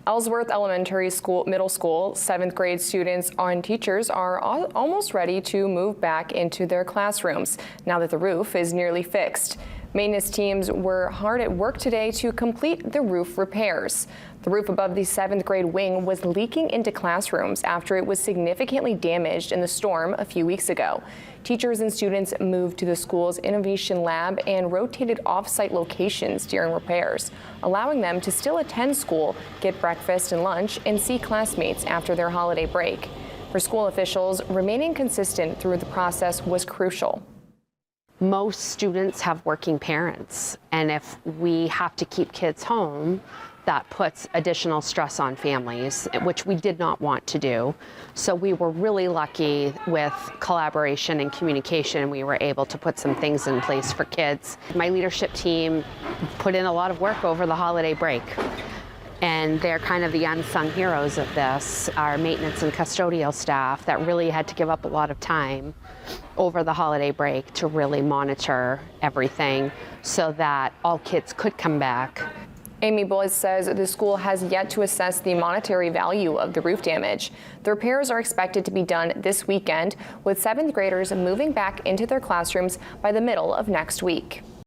Ellsworth Elementary School, Middle School, 7th grade students and teachers are almost ready to move back into their classrooms now that the roof is nearly fixed. Maintenance teams were hard at work today to complete the roof repairs. The roof above the 7th grade wing was leaking into classrooms after it was significantly damaged in the storm a few weeks ago. Teachers and students moved to the school's innovation lab and rotated off-site locations during repairs, allowing them to still attend school, get breakfast and lunch, and see classmates after their holiday break. For school officials, remaining consistent through the process was crucial. Most students have working parents, and if we have to keep kids home, that puts additional stress on families, which we did not want to do. So we were really lucky with collaboration and communication. We were able to put some things in place for kids. My leadership team put in a lot of work over the holiday break, and they're kind of the unsung heroes of this, our maintenance and custodial staff that really had to give up a lot of time over the holiday break to really monitor everything so that all kids could come back. Amy Boyce says the school has yet to assess the monetary value of the roof damage. The repairs are expected to be done this weekend, with 7th graders moving back into their classrooms by the middle of next week.